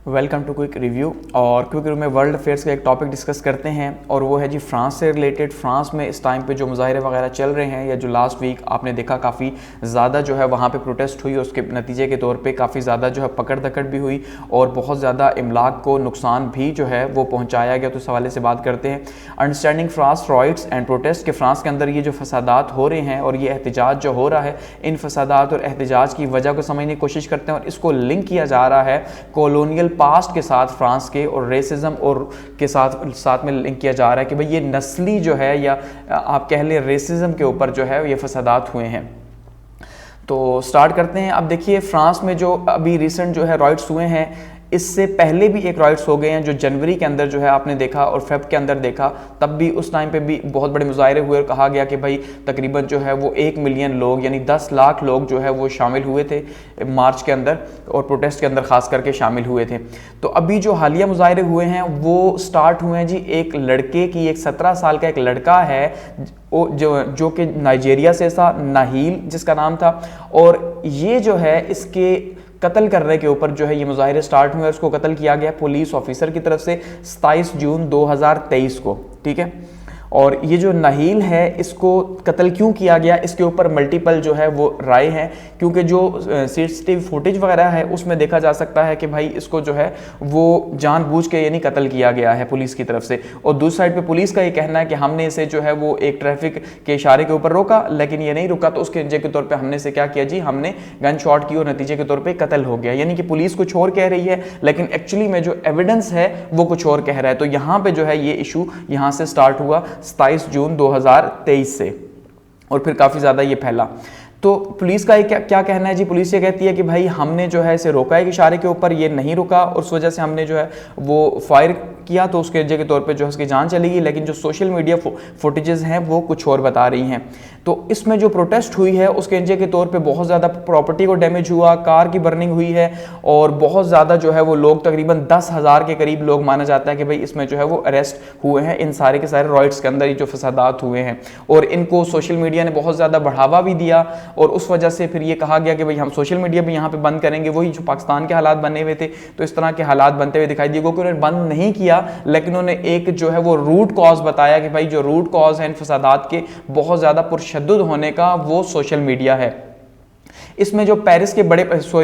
Welcome to quick review. और quick review में world affairs का एक टॉपिक डिस्कस करते हैं और वो है जी फ्रांस से रिलेटेड। फ्रांस में इस टाइम पे जो मुजाहरे वगैरह चल रहे हैं या जो लास्ट वीक आपने देखा काफ़ी ज़्यादा जो है वहाँ पे प्रोटेस्ट हुई, उसके नतीजे के तौर पे काफ़ी ज़्यादा जो है पकड़ दकड़ भी हुई और बहुत ज़्यादा इमलाक को नुकसान भी जो है वो पहुँचाया गया। तो इस हवाले से बात करते हैं। Understanding France rights and protest के फ्रांस के अंदर ये जो फसादात हो रहे हैं और ये एहतजाज जो हो रहा है, इन फसादात और एहतजाज की वजह को समझने की कोशिश करते हैं और इसको लिंक किया जा रहा है कॉलोनियल पास्ट के साथ फ्रांस के, और रेसिज्म और के साथ में लिंक किया जा रहा है कि भाई ये नस्ली जो है या आप कह लें रेसिज्म के ऊपर जो है ये फसादात हुए हैं। तो स्टार्ट करते हैं। अब देखिए फ्रांस में जो अभी रिसेंट जो है राइट्स हुए हैं, इससे पहले भी एक राइट्स हो गए हैं जो जनवरी के अंदर जो है आपने देखा और फेब के अंदर देखा, तब भी उस टाइम पे भी बहुत बड़े मुजाहरे हुए और कहा गया कि भाई तकरीबन जो है वो 1 मिलियन लोग यानी 10 लाख लोग जो है वो शामिल हुए थे मार्च के अंदर और प्रोटेस्ट के अंदर खास करके शामिल हुए थे। तो अभी जो हालिया मुजाहरे हुए हैं वो स्टार्ट हुए हैं जी एक लड़के की, एक 17 साल का एक लड़का है जो कि नाइजीरिया से था, नाहील जिसका नाम था, और ये जो है इसके कत्ल करने के ऊपर जो है ये मुजाहिरे स्टार्ट हुए। उसको कत्ल किया गया पुलिस ऑफिसर की तरफ से 27 जून 2023 को, ठीक है। और ये जो नाहील है इसको कत्ल क्यों किया गया, इसके ऊपर मल्टीपल जो है वो राय हैं, क्योंकि जो सीसीटीवी फुटेज वगैरह है उसमें देखा जा सकता है कि भाई इसको जो है वो जानबूझ के यानी कत्ल किया गया है पुलिस की तरफ से। और दूसरी साइड पे पुलिस का ये कहना है कि हमने इसे जो है वो एक ट्रैफिक के इशारे के ऊपर रोका, लेकिन ये नहीं रुका, तो उसके नतीजे के तौर पर हमने इसे क्या किया जी, हमने गन शॉट की और नतीजे के तौर पर कत्ल हो गया। यानी कि पुलिस कुछ और कह रही है लेकिन एक्चुअली में जो एविडेंस है वो कुछ और कह रहा है। तो यहाँ पे जो है ये इशू यहाँ से स्टार्ट हुआ 27 जून 2023 से और फिर काफ़ी ज़्यादा ये फैला। तो पुलिस का क्या कहना है जी, पुलिस ये कहती है कि भाई हमने जो है इसे रोका एक इशारे के ऊपर, ये नहीं रुका और उस वजह से हमने जो है वो फायर किया, तो उसके वजह के तौर पे जो है उसकी जान चलेगी। लेकिन जो सोशल मीडिया फुटेजेस हैं वो कुछ और बता रही हैं। तो इसमें जो प्रोटेस्ट हुई है उसके वजह के तौर पे बहुत ज़्यादा प्रॉपर्टी को डैमेज हुआ, कार की बर्निंग हुई है और बहुत ज़्यादा जो है वो लोग तकरीबन 10,000 के करीब लोग माना जाता है कि भाई इसमें जो है वो अरेस्ट हुए हैं इन सारे के सारे राइट्स के अंदर, ये जो फसादात हुए हैं। और इनको सोशल मीडिया ने बहुत ज़्यादा बढ़ावा भी दिया और उस वजह से फिर ये कहा गया कि भाई हम सोशल मीडिया भी यहाँ पे बंद करेंगे। वही जो पाकिस्तान के हालात बने हुए थे तो इस तरह के हालात बनते हुए दिखाई दिए, क्योंकि उन्होंने बंद नहीं किया लेकिन उन्होंने एक जो है वो रूट कॉज बताया कि भाई जो रूट कॉज है इन फसादात के बहुत ज़्यादा पुरशद्दुद होने का वो सोशल मीडिया है। इसमें जो पेरिस के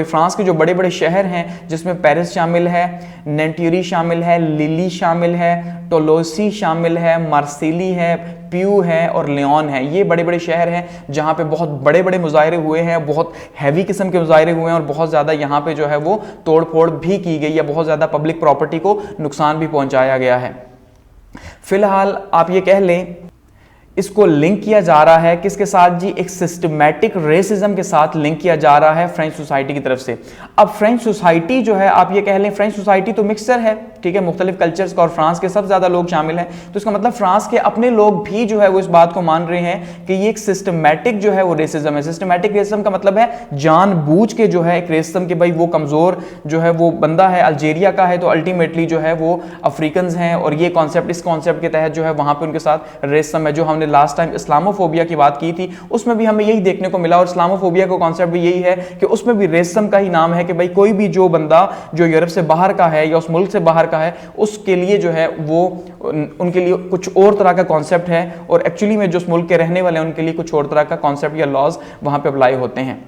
फ्रांस के जो बड़े बड़े शहर हैं जिसमें पेरिस शामिल है, नेंट्यूरी शामिल है, लिली शामिल है, टोलोसी शामिल है, मार्सिली है, प्यू है और लियोन है। ये बड़े बड़े शहर हैं जहाँ पे बहुत बड़े बड़े मुजाहरे हुए हैं, बहुत हैवी किस्म के मुजाहरे हुए हैं और बहुत ज़्यादा यहाँ पे जो है वो तोड़ फोड़ भी की गई है, बहुत ज़्यादा पब्लिक प्रॉपर्टी को नुकसान भी पहुँचाया गया है। फिलहाल आप ये कह लें इसको लिंक किया जा रहा है किसके साथ जी, एक सिस्टमैटिक रेसिज्म के साथ लिंक किया जा रहा है फ्रेंच सोसाइटी की तरफ से। अब फ्रेंच सोसाइटी जो है आप ये कह लें, फ्रेंच सोसाइटी तो मिक्सचर है, ठीक है, मुख्तलिफ कल्चर्स का और फ्रांस के सबसे ज्यादा लोग शामिल हैं। तो इसका मतलब फ्रांस के अपने लोग भी जो है वो इस बात को मान रहे हैं कि ये एक सिस्टमैटिक जो है वो रेसिज्म है। सिस्टमैटिक रेसिज्म का मतलब है जानबूझ के जो है एक रेसिज्म के भाई वो कमजोर जो है वो बंदा है अल्जीरिया का है तो अल्टीमेटली जो है वो अफ्रीकन हैं और ये कॉन्सेप्ट, इस कॉन्सेप्ट के तहत जो है वहां पर उनके साथ रेसिज्म है। जो हमने लास्ट टाइम इस्लामोफोबिया की बात की थी उसमें भी हमें यही देखने को मिला और इस्लामोफोबिया का कॉन्सेप्ट भी यही है कि उसमें भी रेसिज्म का ही नाम है कि भाई कोई भी जो बंदा जो यूरोप से बाहर का है या उस मुल्क से बाहर का है उसके लिए जो है वो उनके लिए कुछ और तरह का कॉन्सेप्ट है और एक्चुअली में जो उस मुल्क के रहने वाले हैं उनके लिए कुछ और तरह का कॉन्सेप्ट या लॉज वहां पे अप्लाई होते हैं।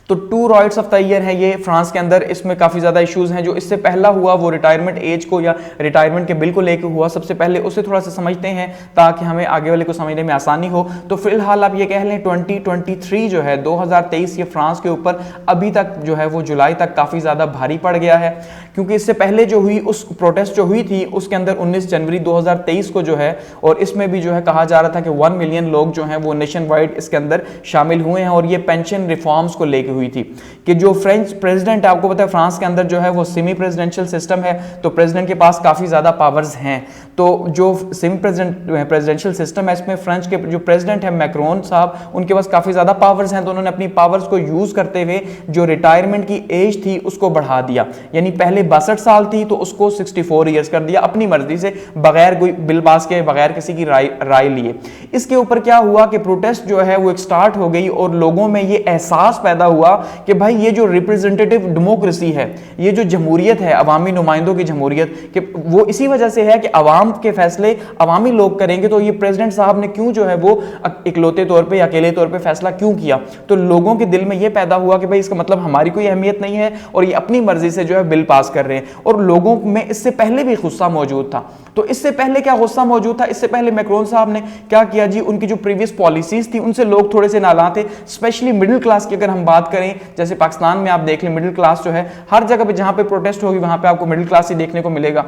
तो 2 राइट्स ऑफ द ईयर है ये फ्रांस के अंदर। इसमें काफ़ी ज़्यादा इश्यूज हैं। जो इससे पहला हुआ वो रिटायरमेंट एज को या रिटायरमेंट के बिल को लेकर हुआ सबसे पहले, उसे थोड़ा सा समझते हैं ताकि हमें आगे वाले को समझने में आसानी हो। तो फिलहाल आप ये कह लें 2023 जो है 2023 ये फ्रांस के ऊपर अभी तक जो है वो जुलाई तक काफ़ी ज़्यादा भारी पड़ गया है, क्योंकि इससे पहले जो हुई उस प्रोटेस्ट जो हुई थी उसके अंदर 19 जनवरी 2023 को जो है, और इसमें भी जो है कहा जा रहा था कि 1 मिलियन लोग जो हैं वो नेशन वाइड इसके अंदर शामिल हुए हैं और ये पेंशन रिफॉर्म्स को लेकर हुई थी कि जो फ्रेंच प्रेसिडेंट है, आपको पता है फ्रांस के अंदर जो है वो सेमी प्रेसिडेंशियल सिस्टम है तो प्रेसिडेंट के पास काफी ज्यादा पावर्स हैं। तो जो सेमी प्रेसिडेंशियल सिस्टम है इसमें फ्रेंच के जो प्रेसिडेंट है मैक्रोन साहब उनके पास काफी ज्यादा पावर्स हैं, तो उन्होंने अपनी पावर्स को यूज करते हुए जो रिटायरमेंट की एज थी उसको बढ़ा दिया। यानी पहले 62 साल थी तो उसको 64 ईयर्स कर दिया अपनी मर्जी से, बगैर कोई बिल पास के, बगैर किसी की राय लिए। इसके ऊपर क्या हुआ कि प्रोटेस्ट जो है वो एक स्टार्ट हो गई और लोगों में ये एहसास पैदा हुआ कि भाई ये जो रिप्रेजेंटेटिव डेमोक्रेसी है, ये जो जमहूरियत है, अवामी नुमाइंदों की जमहूरियत, कि वो इसी वजह से है कि अवाम के फैसले अवामी लोग करेंगे, तो ये प्रेसिडेंट साहब ने क्यों जो है वो इकलौते तौर पे, अकेले तौर पे फैसला क्यों किया। तो लोगों के दिल में ये पैदा हुआ कि भाई इसका मतलब हमारी कोई अहमियत नहीं है और ये अपनी मर्जी से जो है बिल पास कर रहे हैं। और लोगों में इससे पहले भी गुस्सा मौजूद था। तो इससे पहले क्या गुस्सा मौजूद था, इससे पहले मैक्रोन साहब ने क्या किया जी, उनकी जो प्रीवियस पॉलिसीज थी उनसे लोग थोड़े से नाराज थे, स्पेशली मिडिल क्लास की अगर हम बात करें, जैसे पाकिस्तान में आप देख लें मिडिल क्लास जो है हर जगह पे जहां पे प्रोटेस्ट होगी वहां पे आपको मिडिल क्लास ही देखने को मिलेगा।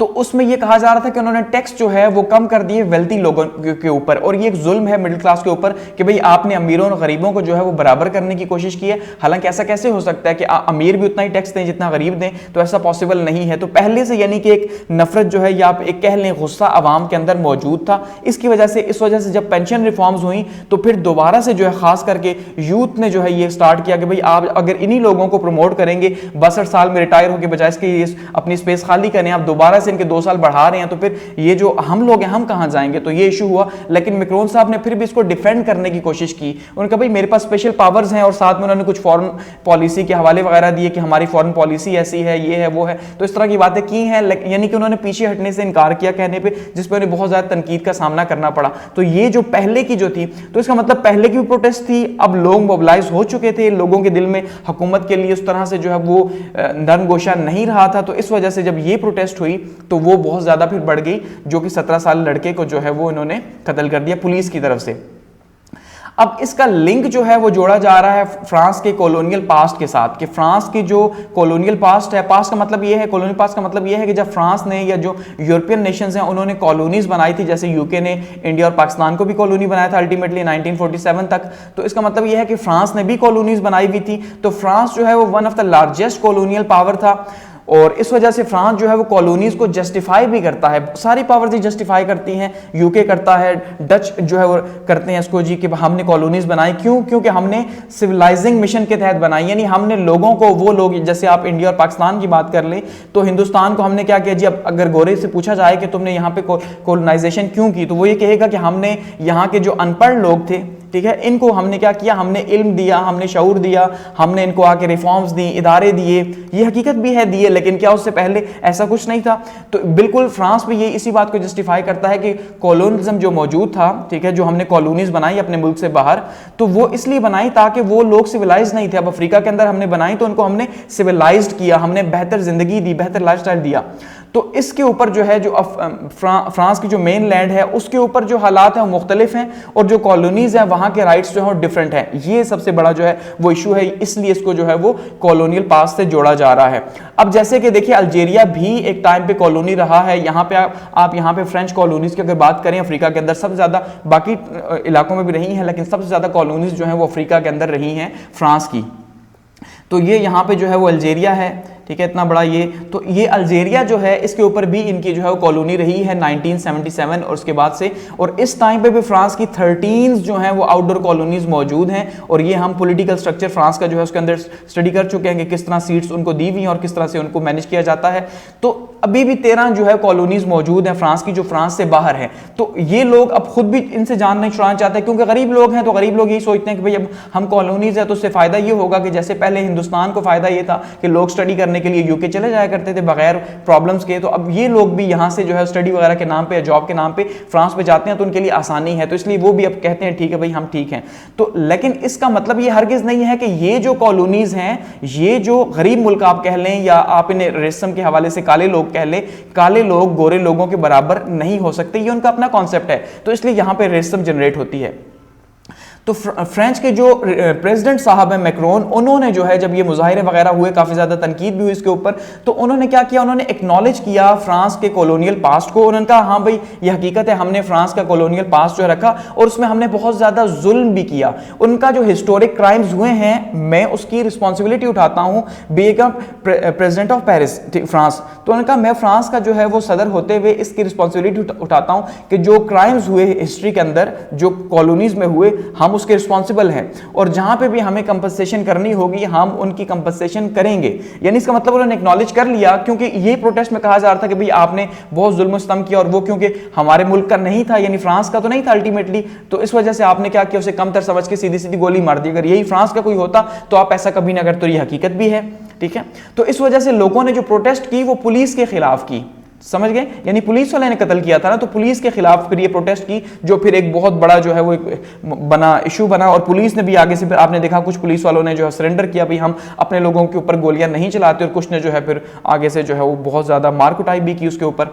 तो उसमें यह कहा जा रहा था कि उन्होंने टैक्स जो है वो कम कर दिए वेल्थी लोगों के ऊपर, और ये एक जुल्म है मिडिल क्लास के ऊपर कि भाई आपने अमीरों और गरीबों को जो है वो बराबर करने की कोशिश की है। हालांकि ऐसा कैसे हो सकता है कि अमीर भी उतना ही टैक्स दें जितना गरीब दें, तो ऐसा पॉसिबल नहीं है। तो पहले से यानी कि एक नफरत जो है या आप एक कह लें गुस्सा आवाम के अंदर मौजूद था। इसकी वजह से, इस वजह से जब पेंशन रिफॉर्म्स हुई तो फिर दोबारा से जो है खास करके यूथ ने जो है ये स्टार्ट किया कि भाई आप अगर इन्हीं लोगों को प्रमोट करेंगे 62 साल में रिटायर होकर, बजाय इसके अपनी स्पेस खाली करें, आप दोबारा से इनके 2 साल बढ़ा रहे हैं, तो फिर ये जो हम लोग हैं हम कहां जाएंगे। तो ये इशू हुआ। लेकिन मैक्रोन साहब ने फिर भी इसको डिफेंड करने की कोशिश की। उन्होंने कहा भाई मेरे पास स्पेशल पावर्स हैं, और साथ में उन्होंने कुछ फॉरेन पॉलिसी के हवाले वगैरह दिए कि हमारी फॉरेन पॉलिसी ऐसी है, ये है, वो है। तो इस तरह की बातें की हैं, यानी कि उन्होंने पीछे हटने से इनकार किया कहने पे, जिस पर उन्हें बहुत ज्यादा तनकीद का सामना करना पड़ा। तो ये जो पहले की जो थी, तो इसका मतलब पहले की भी प्रोटेस्ट थी, अब लोग मोबिलाइज हो चुके थे, लोगों के दिल में हुकूमत के लिए उस तरह से जो है वो नरमगोशा नहीं रहा था। तो इस वजह से जब ये प्रोटेस्ट हुई तो वो बहुत ज्यादा फिर बढ़ गई, जो कि 17 साल लड़के को जो है वो इन्होंने कत्ल कर दिया पुलिस की तरफ से। अब इसका लिंक जो है वो जोड़ा जा रहा है फ्रांस के कॉलोनियल पास्ट के साथ, कि फ्रांस की जो कॉलोनियल पास्ट है, पास्ट का मतलब ये है, कॉलोनियल पास्ट का मतलब ये है कि जब फ्रांस ने या जो यूरोपियन नेशंस हैं उन्होंने कॉलोनीज बनाई थी, जैसे यूके ने इंडिया और पाकिस्तान को भी कॉलोनी बनाया था अल्टीमेटली 1947 तक। तो इसका मतलब ये है कि फ्रांस ने भी कॉलोनीज बनाई हुई थी। तो फ्रांस जो है वो one of the largest colonial power था, और इस वजह से फ्रांस जो है वो कॉलोनीज को जस्टिफाई भी करता है। सारी पावर्स ही जस्टिफाई करती हैं, यूके करता है, डच जो है वो करते हैं इसको जी कि हमने कॉलोनीज बनाई। क्यों? क्योंकि हमने सिविलाइजिंग मिशन के तहत बनाई, यानी हमने लोगों को, वो लोग जैसे आप इंडिया और पाकिस्तान की बात कर लें तो हिंदुस्तान को हमने क्या किया जी, अब अगर गोरे से पूछा जाए कि तुमने यहाँ पे कॉलोनाइजेशन क्यों की, तो वो ये कहेगा कि हमने यहाँ के जो अनपढ़ लोग थे, ठीक है, इनको हमने क्या किया, हमने इल्म दिया, हमने शऊर दिया, हमने इनको आके रिफॉर्म्स दी, इदारे दिए। ये हकीकत भी है दिए, लेकिन क्या उससे पहले ऐसा कुछ नहीं था। तो बिल्कुल फ्रांस में ये इसी बात को जस्टिफाई करता है कि कॉलोनिज्म जो मौजूद था, ठीक है, जो हमने कॉलोनीज बनाई अपने मुल्क से बाहर, तो वो इसलिए बनाई ताकि वो लोग सिविलाइज नहीं थे। अब अफ्रीका के अंदर हमने बनाई तो उनको हमने सिविलाइज्ड किया, हमने बेहतर जिंदगी दी, बेहतर लाइफस्टाइल दिया। तो इसके ऊपर जो है, जो फ्रांस की जो मेन लैंड है उसके ऊपर जो हालात हैं वो मुख्तलिफ हैं, और जो कॉलोनीज हैं वहां के राइट्स जो है डिफरेंट हैं। ये सबसे बड़ा जो है वो इशू है, इसलिए इसको जो है वो कॉलोनियल पास्ट से जोड़ा जा रहा है। अब जैसे कि देखिए अल्जीरिया भी एक टाइम पे कॉलोनी रहा है। यहाँ पे आप यहाँ पे फ्रेंच कॉलोनीज की अगर बात करें, अफ्रीका के अंदर सबसे ज्यादा, बाकी इलाकों में भी रही है, लेकिन सबसे ज्यादा कॉलोनीज जो है वो अफ्रीका के अंदर रही हैं फ्रांस की। तो ये यहाँ पे जो है वो अल्जीरिया है, ठीक है, इतना बड़ा ये। तो ये अल्जीरिया जो है इसके ऊपर भी इनकी जो है वो कॉलोनी रही है 1977 और उसके बाद से। और इस टाइम पे भी फ्रांस की 13 जो हैं वो आउटडोर कॉलोनीज मौजूद हैं, और ये हम पॉलिटिकल स्ट्रक्चर फ्रांस का जो है उसके अंदर स्टडी कर चुके हैं कि किस तरह सीट्स उनको दी हुई हैं और किस तरह से उनको मैनेज किया जाता है। तो अभी भी 13 जो है कॉलोनीज मौजूद हैं फ्रांस की, जो फ्रांस से बाहर है। तो ये लोग अब खुद भी इनसे जान नहीं छुड़ाना चाहते, क्योंकि गरीब लोग हैं, तो गरीब लोग यही सोचते हैं कि भाई अब हम कॉलोनीज है तो उससे फायदा ये होगा कि जैसे पहले हिंदुस्तान को फायदा ये था कि लोग स्टडी करने के लिए यूके चले जाया करते थे बगैर प्रॉब्लम्स के, तो अब ये लोग भी यहाँ से जो है स्टडी वगैरह के नाम पे, जॉब के नाम पे फ्रांस पे जाते हैं, तो उनके लिए आसानी है। तो इसलिए वो भी अब कहते हैं ठीक है भाई हम ठीक हैं। तो लेकिन इसका मतलब ये हरगिज नहीं है कि ये जो कॉलोनीज हैं, ये जो गरीब मुल्क आप कह लें या आप इन्हें रेसम के हवाले से काले लोग कह लें, काले लोग गोरे लोगों के बराबर नहीं हो सकते, ये उनका अपना कॉन्सेप्ट है। तो इसलिए यहां पे रेसिज्म जनरेट होती है। तो फ्रेंच के जो प्रेसिडेंट साहब हैं मैक्रोन, उन्होंने जो है जब ये मुजाहिरे वगैरह हुए, काफ़ी ज़्यादा तनकीद भी हुई इसके ऊपर, तो उन्होंने क्या किया, उन्होंने एक्नॉलेज किया फ्रांस के कॉलोनियल पास्ट को। उन्होंने कहा हाँ भाई ये हकीकत है, हमने फ्रांस का कॉलोनियल पास्ट जो रखा और उसमें हमने बहुत ज़्यादा जुल्म भी किया। उनका जो हिस्टोरिक क्राइम्स हुए हैं, मैं उसकी रिस्पॉन्सिबिलिटी उठाता हूँ being a president of Paris France. तो उन्होंने कहा मैं फ्रांस का जो है वो सदर होते हुए इसकी रिस्पॉन्सिबिलिटी उठाता हूँ कि जो क्राइम्स हुए हिस्ट्री के अंदर, जो कॉलोनीज में हुए, हम हम उसके रिस्पॉन्सिबल हैं, और जहां पे भी हमें कंपनसेशन करनी होगी हम उनकी कंपनसेशन करेंगे। यानी इसका मतलब उन्होंने एक्नॉलेज कर लिया, क्योंकि ये प्रोटेस्ट में कहा जा रहा था कि भाई आपने बहुत जुल्म सितम किया, और वो क्योंकि हमारे मुल्क का नहीं था, यानी फ्रांस का तो नहीं था अल्टीमेटली, तो इस वजह से आपने क्या किया, उसे कमतर समझ के सीधी सीधी गोली मार दी। अगर यही फ्रांस का कोई होता तो आप ऐसा कभी ना करते, तो ये हकीकत भी है, ठीक है। तो इस वजह से लोगों ने जो प्रोटेस्ट की वो पुलिस के खिलाफ की, समझ गए, यानी पुलिस वाले ने कत्ल किया था ना, तो पुलिस के खिलाफ फिर ये प्रोटेस्ट की, जो फिर एक बहुत बड़ा जो है वो बना इशू बना, और पुलिस ने भी आगे से फिर आपने देखा कुछ पुलिस वालों ने जो है सरेंडर किया, भाई हम अपने लोगों के ऊपर गोलियां नहीं चलाते, और कुछ ने जो है फिर आगे से जो है वो बहुत ज्यादा मार कुटाई भी की उसके ऊपर।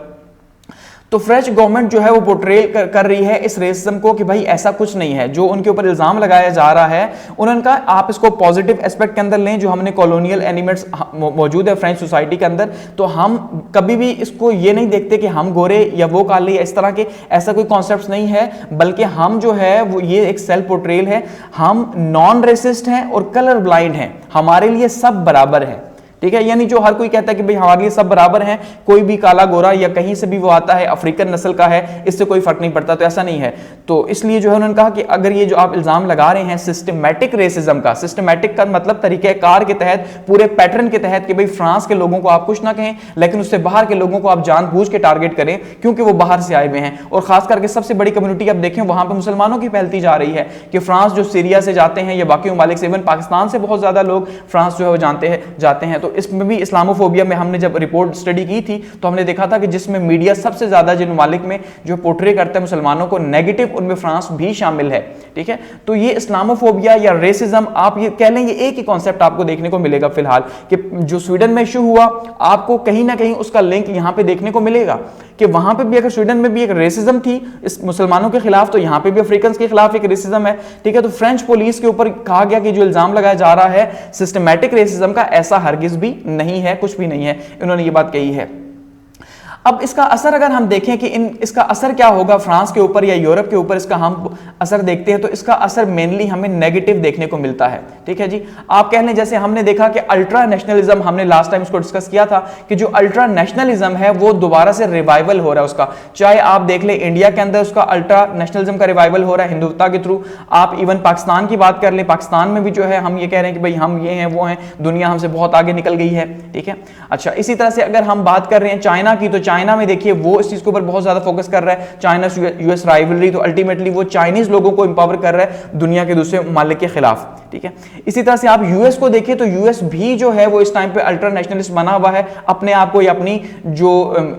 तो फ्रेंच गवर्नमेंट जो है वो पोर्ट्रेल कर रही है इस रेसिज्म को कि भाई ऐसा कुछ नहीं है, जो उनके ऊपर इल्जाम लगाया जा रहा है। उन्होंने कहा आप इसको पॉजिटिव एस्पेक्ट के अंदर लें, जो हमने कॉलोनियल एलिमेंट्स मौजूद है फ्रेंच सोसाइटी के अंदर, तो हम कभी भी इसको ये नहीं देखते कि हम गोरे या वो काले या इस तरह के, ऐसा कोई कॉन्सेप्ट नहीं है, बल्कि हम जो है वो ये एक सेल्फ पोर्ट्रेल है, हम नॉन रेसिस्ट हैं और कलर ब्लाइंड हैं, हमारे लिए सब बराबर है, ठीक है। यानी जो हर कोई कहता है कि भाई हमारे लिए सब बराबर हैं, कोई भी काला गोरा या कहीं से भी वो आता है, अफ्रीकन नस्ल का है, इससे कोई फर्क नहीं पड़ता, तो ऐसा नहीं है। तो इसलिए जो है उन्होंने कहा कि अगर ये जो आप इल्जाम लगा रहे हैं सिस्टमैटिक रेसिज्म का, सिस्टमैटिक का मतलब तरीकेकार के तहत, पूरे पैटर्न के तहत, कि भाई फ्रांस के लोगों को आप कुछ ना कहें लेकिन उससे बाहर के लोगों को आप जानबूझ के टारगेट करें क्योंकि वो बाहर से आए हुए हैं, और खास करके सबसे बड़ी कम्युनिटी आप देखें वहां पर मुसलमानों की फैलती जा रही है, कि फ्रांस जो सीरिया से जाते हैं या बाकी ममालिक से, इवन पाकिस्तान से बहुत ज्यादा लोग फ्रांस जो है वो जाते हैं। तो इसमें भी इस्लामोफोबिया में हमने जब रिपोर्ट स्टडी की थी तो हमने देखा था कि जिसमें मीडिया सबसे ज्यादा जिन ममालिक में जो पोर्ट्रे करता है मुसलमानों को नेगेटिव, उनमें फ्रांस भी शामिल है, ठीक है। तो ये इस्लामोफोबिया या रेसिज्म आप ये कह लें, ये एक ही कॉन्सेप्ट आपको देखने को मिलेगा फिलहाल, कि जो स्वीडन में इशू हुआ आपको कहीं ना कहीं उसका लिंक यहां पे देखने को मिलेगा, कि वहां पे भी अगर स्वीडन में भी एक रेसिज्म थी इस मुसलमानों के खिलाफ, तो यहां पे भी अफ्रीकन के खिलाफ एक रेसिज्म है, ठीक है। तो फ्रेंच पुलिस के ऊपर कहा गया कि जो इल्जाम लगाया जा रहा है सिस्टमैटिक रेसिज्म का, ऐसा हरगिज भी नहीं है, कुछ भी नहीं है, इन्होंने ये बात कही है। अब इसका असर अगर हम देखें कि इसका असर क्या होगा फ्रांस के ऊपर या यूरोप के ऊपर, इसका हम असर देखते हैं तो इसका असर मेनली हमें नेगेटिव देखने को मिलता है, ठीक है जी। आप कह लें जैसे हमने देखा कि अल्ट्रा नेशनलिज्म, हमने लास्ट टाइम इसको डिस्कस किया था कि जो अल्ट्रा नेशनलिज्म है वो दोबारा से रिवाइवल हो रहा है उसका, चाहे आप देख लें इंडिया के अंदर उसका अल्ट्रा नेशनलिज्म का रिवाइवल हो रहा है हिंदुत्व के थ्रू, आप इवन पाकिस्तान की बात कर लें, पाकिस्तान में भी जो है हम ये कह रहे हैं कि भाई हम ये हैं वो हैं, दुनिया हमसे बहुत आगे निकल गई है, ठीक है। अच्छा, इसी तरह से अगर हम बात कर रहे हैं चाइना की, तो चाइना में देखिए वो इस चीज के ऊपर बहुत ज्यादा फोकस कर रहा है, चाइना यूएस राइवलरी, तो अल्टीमेटली वो चाइनीज लोगों को इंपावर कर रहा है दुनिया के दूसरे ममालिक के खिलाफ, ठीक है। इसी तरह से आप यूएस को देखिए तो यूएस भी जो है वो इस टाइम पे अल्ट्रा नेशनलिस्ट बना हुआ है, अपने आप को या अपनी जो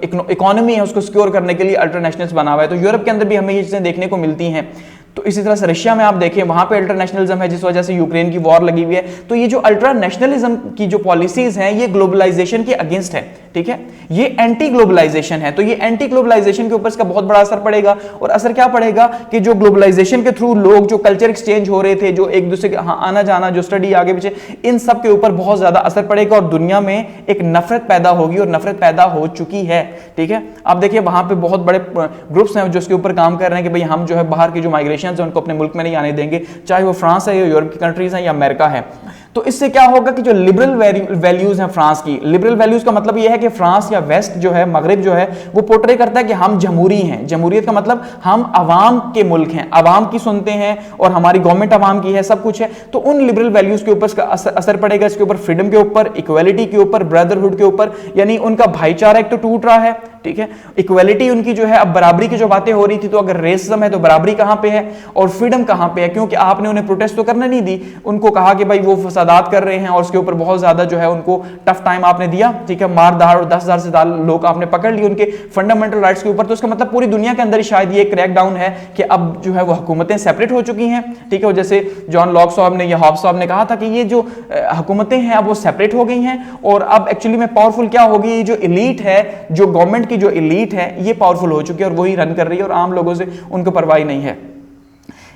इकोनॉमी है उसको सिक्योर करने के लिए अल्ट्रा नेशनलिस्ट बना हुआ है। तो यूरोप के अंदर भी हमें ये चीजें देखने को मिलती हैं। तो इसी तरह से रशिया में आप देखें वहां पे अल्ट्रा नेशनलिज्म है, जिस वजह से यूक्रेन की वॉर लगी हुई है। तो ये जो अल्ट्रा नेशनलिज्म की जो पॉलिसीज हैं ये ग्लोबलाइजेशन के अगेंस्ट है, ठीक है, ये एंटी ग्लोबलाइजेशन है। तो ये एंटी ग्लोबलाइजेशन के ऊपर इसका बहुत बड़ा असर पड़ेगा, और असर क्या पड़ेगा कि जो ग्लोबलाइजेशन के थ्रू लोग जो कल्चर एक्सचेंज हो रहे थे, जो एक दूसरे के आना जाना, जो स्टडी आगे पीछे, इन सब के ऊपर बहुत ज्यादा असर पड़ेगा और दुनिया में एक नफरत पैदा होगी, और नफरत पैदा हो चुकी है, ठीक है। आप देखिए वहां पे बहुत बड़े ग्रुप्स हैं जो इसके ऊपर काम कर रहे हैं कि भाई हम जो है बाहर की जो माइग्रेशन है उनको अपने मुल्क में नहीं आने देंगे, चाहे वो फ्रांस है या यूरोप की कंट्रीज हैं या अमेरिका है। तो इससे क्या होगा कि जो लिबरल वैल्यूज हैं फ्रांस की, लिबरल वैल्यूज का मतलब यह है कि फ्रांस या वेस्ट जो है, मगरिब जो है, वो पोर्ट्रे करता है कि हम जमहूरी हैं। जमहूरियत का मतलब हम अवाम के मुल्क हैं, अवाम की सुनते हैं और हमारी गवर्नमेंट अवाम की है, सब कुछ है। तो उन लिबरल वैल्यूज के ऊपर इसका असर पड़ेगा, इसके ऊपर फ्रीडम के ऊपर, इक्वालिटी के ऊपर, ब्रदरहुड के ऊपर, यानी उनका भाईचारा एक तो टूट रहा है, ठीक है। इक्वालिटी उनकी जो है, अब बराबरी की जो बातें हो रही थी, तो अगर रेसिज्म है तो बराबरी कहां पे है और फ्रीडम कहां पे है, क्योंकि आपने उन्हें प्रोटेस्ट तो करने नहीं दी, उनको कहा कि भाई वो फसादात कर रहे हैं और उसके ऊपर बहुत ज्यादा जो है उनको टफ टाइम आपने दिया, ठीक है, मार धाड़ और 10,000 से ज्यादा लोग आपने पकड़ लिए उनके फंडामेंटल राइट्स के ऊपर। तो इसका मतलब पूरी दुनिया के अंदर ही शायद ये क्रैकडाउन है कि अब जो है वो हुकूमतें सेपरेट हो चुकी हैं, ठीक है। जैसे जॉन लॉक साहब ने या हॉब्स साहब ने कहा था कि ये जो हुकूमतें हैं अब वो सेपरेट हो गई हैं, और अब एक्चुअली में पावरफुल क्या होगी, ये जो एलीट है, जो गवर्नमेंट की जो एलीट है, ये पावरफुल हो चुकी है और वही रन कर रही है, और आम लोगों से उनको परवाह नहीं है।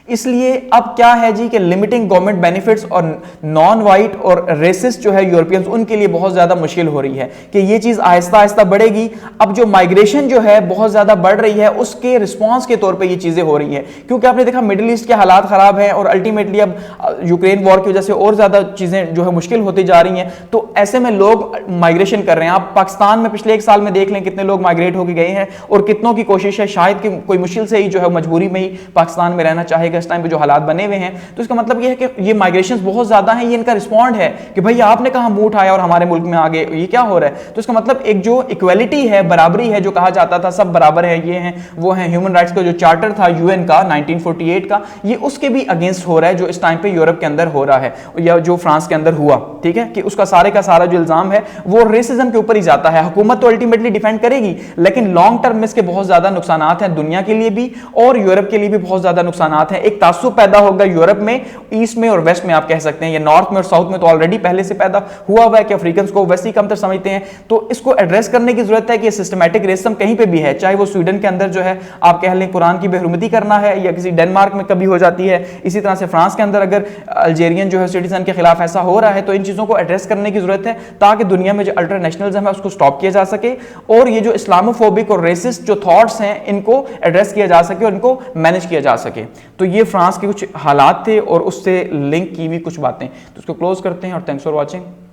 इसलिए अब क्या है जी कि लिमिटिंग गवर्नमेंट बेनिफिट्स और नॉन वाइट और रेसिस्ट जो है यूरोपियंस, उनके लिए बहुत ज्यादा मुश्किल हो रही है कि ये चीज आहिस्ता आहिस्ता बढ़ेगी। अब जो माइग्रेशन जो है बहुत ज्यादा बढ़ रही है, उसके रिस्पांस के तौर पे ये चीजें हो रही है, क्योंकि आपने देखा मिडिल ईस्ट के हालात खराब हैं और अल्टीमेटली अब यूक्रेन वॉर की वजह से और ज्यादा चीजें जो है मुश्किल होती जा रही हैं। तो ऐसे में लोग माइग्रेशन कर रहे हैं। आप पाकिस्तान में पिछले 1 साल में देख लें कितने लोग माइग्रेट होकर गए हैं, और कितनों की कोशिश है, शायद कि कोई मुश्किल से ही जो है मजबूरी में ही पाकिस्तान में रहना चाहेगा, का इस टाइम पे जो हालात बने हुए हैं, तो इसका मतलब ये है कि ये माइग्रेशन बहुत ज्यादा है, ये इनका रिस्पॉन्ड है कि भाई आपने कहा मुंह उठाया और हमारे मुल्क में आ गए, ये क्या हो रहा है। तो इसका मतलब एक जो इक्वलिटी है, बराबरी है, जो कहा जाता था सब बराबर है, ये है वो है, ह्यूमन राइट्स का जो चार्टर था यूएन का 1948 का, ये उसके भी अगेंस्ट हो रहा है जो इस टाइम पे यूरोप के अंदर हो रहा है या जो फ्रांस के अंदर हुआ, ठीक है, कि उसका सारे का सारा जो इल्जाम है वो रेसिज्म के ऊपर ही जाता है। हुकूमत तो अल्टीमेटली डिफेंड करेगी, लेकिन लॉन्ग टर्म में इसके बहुत ज्यादा नुकसान हैं दुनिया के लिए भी और यूरोप के लिए भी बहुत ज्यादा नुकसान हैं। एक तासुब पैदा होगा यूरोप में, ईस्ट में और वेस्ट में, आप कह सकते हैं, या नॉर्थ में और साउथ में तो ऑलरेडी पहले से पैदा हुआ हुआ है कि अफ्रीकन को वेस्ट ही कमतर समझते हैं। तो इसको एड्रेस करने की जरूरत है कि सिस्टमैटिक रेसिज्म कहीं पे भी है, चाहे वो स्वीडन के अंदर जो है आप कह लें कुरान की बेहुरमती करना है, या किसी डेनमार्क में कभी हो जाती है, इसी तरह से फ्रांस के अंदर अगर अल्जेरियन जो है सिटीजन के खिलाफ ऐसा हो रहा है, तो इन चीजों को एड्रेस करने की जरूरत है ताकि दुनिया में जो अल्ट्रा नेशनलिज्म है उसको स्टॉप किया जा सके और ये जो इस्लामोफोबिक और रेसिस्ट जो थॉट्स हैं इनको एड्रेस किया जा सके और इनको मैनेज किया जा सके। तो ये फ्रांस के कुछ हालात थे और उससे लिंक की हुई कुछ बातें, तो उसको क्लोज करते हैं और थैंक्स फॉर वॉचिंग।